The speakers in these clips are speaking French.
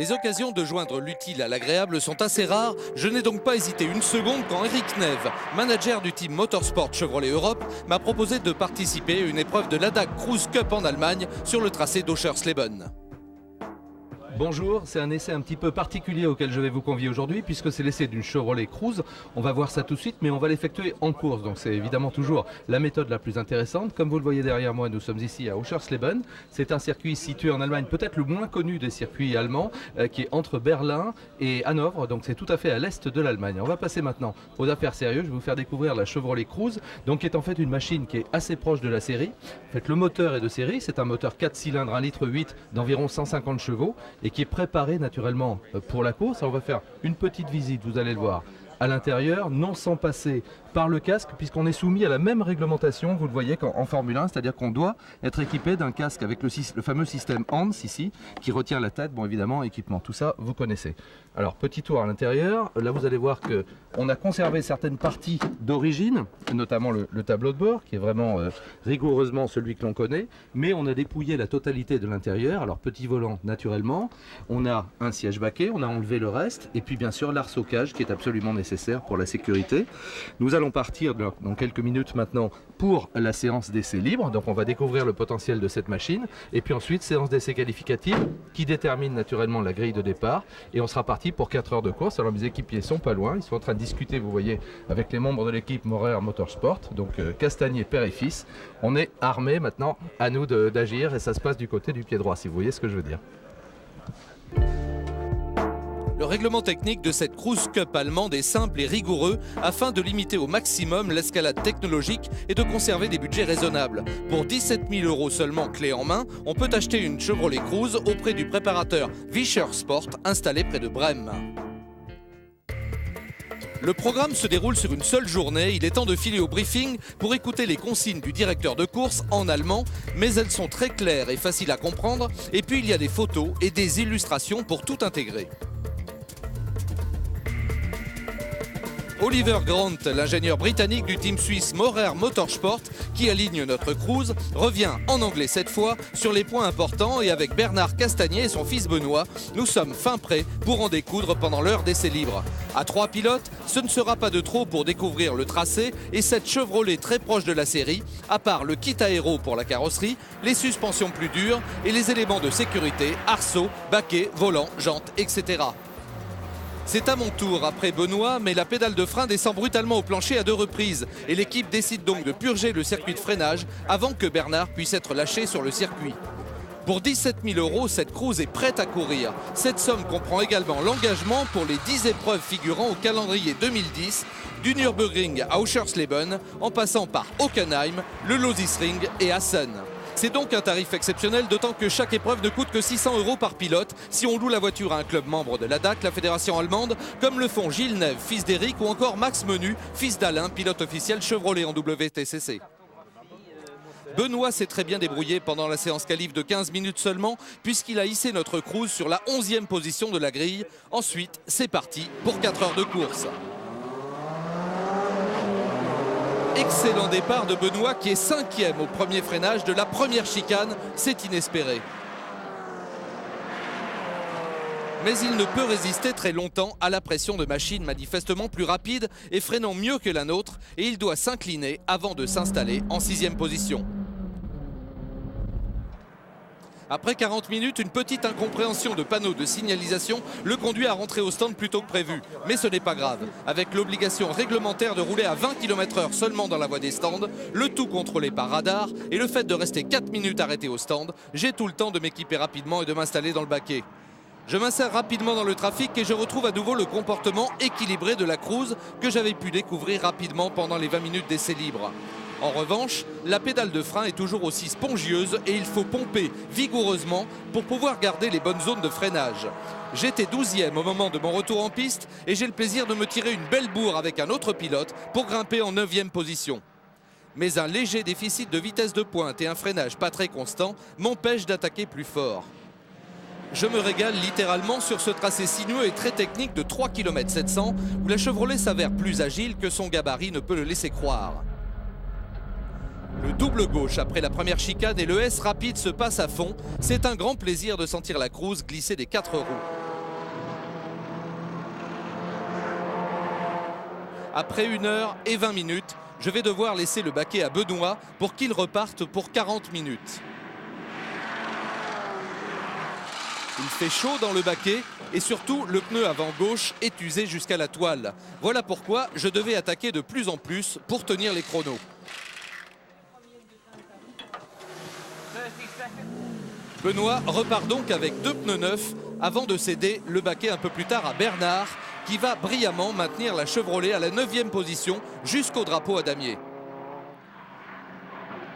Les occasions de joindre l'utile à l'agréable sont assez rares. Je n'ai donc pas hésité une seconde quand Eric Neve, manager du team Motorsport Chevrolet Europe, m'a proposé de participer à une épreuve de l'ADAC Cruise Cup en Allemagne sur le tracé d'Oschersleben. Bonjour, c'est un essai un petit peu particulier auquel je vais vous convier aujourd'hui puisque c'est l'essai d'une Chevrolet Cruze. On va voir ça tout de suite, mais on va l'effectuer en course. Donc c'est évidemment toujours la méthode la plus intéressante. Comme vous le voyez derrière moi, nous sommes ici à Oschersleben. C'est un circuit situé en Allemagne, peut-être le moins connu des circuits allemands, qui est entre Berlin et Hanovre. Donc c'est tout à fait à l'est de l'Allemagne. On va passer maintenant aux affaires sérieuses. Je vais vous faire découvrir la Chevrolet Cruze, donc qui est en fait une machine qui est assez proche de la série. En fait, le moteur est de série. C'est un moteur 4 cylindres 1,8 litre d'environ 150 chevaux. Et qui est préparé naturellement pour la course. Alors on va faire une petite visite, vous allez le voir, à l'intérieur, non sans passer par le casque, puisqu'on est soumis à la même réglementation, vous le voyez, qu'en Formule 1, c'est-à-dire qu'on doit être équipé d'un casque avec le fameux système HANS ici, qui retient la tête, bon évidemment, équipement, tout ça, vous connaissez. Alors, petit tour à l'intérieur, là vous allez voir qu'on a conservé certaines parties d'origine, notamment le tableau de bord, qui est vraiment rigoureusement celui que l'on connaît, mais on a dépouillé la totalité de l'intérieur. Alors, petit volant, naturellement, on a un siège baquet, on a enlevé le reste, et puis bien sûr l'arceau-cage qui est absolument nécessaire pour la sécurité. Nous allons partir dans quelques minutes maintenant pour la séance d'essai libre. Donc on va découvrir le potentiel de cette machine. Et puis ensuite, séance d'essai qualificative qui détermine naturellement la grille de départ. Et on sera parti pour 4 heures de course. Alors mes équipiers sont pas loin. Ils sont en train de discuter, vous voyez, avec les membres de l'équipe Maurer Motorsport. Donc Castagnier, père et fils. On est armés maintenant, à nous d'agir. Et ça se passe du côté du pied droit, si vous voyez ce que je veux dire. Le règlement technique de cette Cruise Cup allemande est simple et rigoureux afin de limiter au maximum l'escalade technologique et de conserver des budgets raisonnables. Pour 17 000 € seulement clé en main, on peut acheter une Chevrolet Cruze auprès du préparateur Vischer Sport installé près de Brême. Le programme se déroule sur une seule journée. Il est temps de filer au briefing pour écouter les consignes du directeur de course en allemand, mais elles sont très claires et faciles à comprendre. Et puis il y a des photos et des illustrations pour tout intégrer. Oliver Grant, l'ingénieur britannique du team suisse Maurer Motorsport, qui aligne notre Cruze, revient en anglais cette fois sur les points importants et avec Bernard Castagnier et son fils Benoît, nous sommes fin prêts pour en découdre pendant l'heure d'essai libre. À 3 pilotes, ce ne sera pas de trop pour découvrir le tracé et cette Chevrolet très proche de la série, à part le kit aéro pour la carrosserie, les suspensions plus dures et les éléments de sécurité, arceaux, baquets, volants, jantes, etc. C'est à mon tour après Benoît, mais la pédale de frein descend brutalement au plancher à 2 reprises et l'équipe décide donc de purger le circuit de freinage avant que Bernard puisse être lâché sur le circuit. Pour 17 000 €, cette Cruze est prête à courir. Cette somme comprend également l'engagement pour les 10 épreuves figurant au calendrier 2010 du Nürburgring à Oschersleben en passant par Hockenheim, le Loisisring et Assen. C'est donc un tarif exceptionnel, d'autant que chaque épreuve ne coûte que 600 € par pilote si on loue la voiture à un club membre de l'ADAC, la fédération allemande, comme le font Gilles Neve, fils d'Éric, ou encore Max Menu, fils d'Alain, pilote officiel Chevrolet en WTCC. Benoît s'est très bien débrouillé pendant la séance qualif de 15 minutes seulement, puisqu'il a hissé notre Cruze sur la 11e position de la grille. Ensuite, c'est parti pour 4 heures de course. Excellent départ de Benoît qui est 5e au premier freinage de la première chicane, c'est inespéré. Mais il ne peut résister très longtemps à la pression de machines manifestement plus rapides et freinant mieux que la nôtre, et il doit s'incliner avant de s'installer en 6e position. Après 40 minutes, une petite incompréhension de panneaux de signalisation le conduit à rentrer au stand plus tôt que prévu. Mais ce n'est pas grave. Avec l'obligation réglementaire de rouler à 20 km/h seulement dans la voie des stands, le tout contrôlé par radar et le fait de rester 4 minutes arrêté au stand, j'ai tout le temps de m'équiper rapidement et de m'installer dans le baquet. Je m'insère rapidement dans le trafic et je retrouve à nouveau le comportement équilibré de la Cruze que j'avais pu découvrir rapidement pendant les 20 minutes d'essai libre. En revanche, la pédale de frein est toujours aussi spongieuse et il faut pomper vigoureusement pour pouvoir garder les bonnes zones de freinage. J'étais 12e au moment de mon retour en piste et j'ai le plaisir de me tirer une belle bourre avec un autre pilote pour grimper en 9e position. Mais un léger déficit de vitesse de pointe et un freinage pas très constant m'empêchent d'attaquer plus fort. Je me régale littéralement sur ce tracé sinueux et très technique de 3 km 700 où la Chevrolet s'avère plus agile que son gabarit ne peut le laisser croire. Le double gauche après la première chicane et le S rapide se passe à fond. C'est un grand plaisir de sentir la Cruze glisser des 4 roues. Après 1 heure et 20 minutes, je vais devoir laisser le baquet à Benoît pour qu'il reparte pour 40 minutes. Il fait chaud dans le baquet et surtout le pneu avant gauche est usé jusqu'à la toile. Voilà pourquoi je devais attaquer de plus en plus pour tenir les chronos. Benoît repart donc avec 2 pneus neufs avant de céder le baquet un peu plus tard à Bernard qui va brillamment maintenir la Chevrolet à la 9e position jusqu'au drapeau à damier.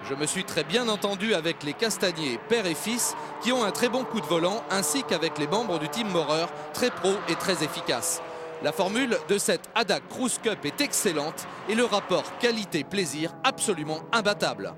Je me suis très bien entendu avec les Castagnier, père et fils, qui ont un très bon coup de volant, ainsi qu'avec les membres du team Maurer, très pro et très efficace. La formule de cette ADAC Cruise Cup est excellente et le rapport qualité-plaisir absolument imbattable.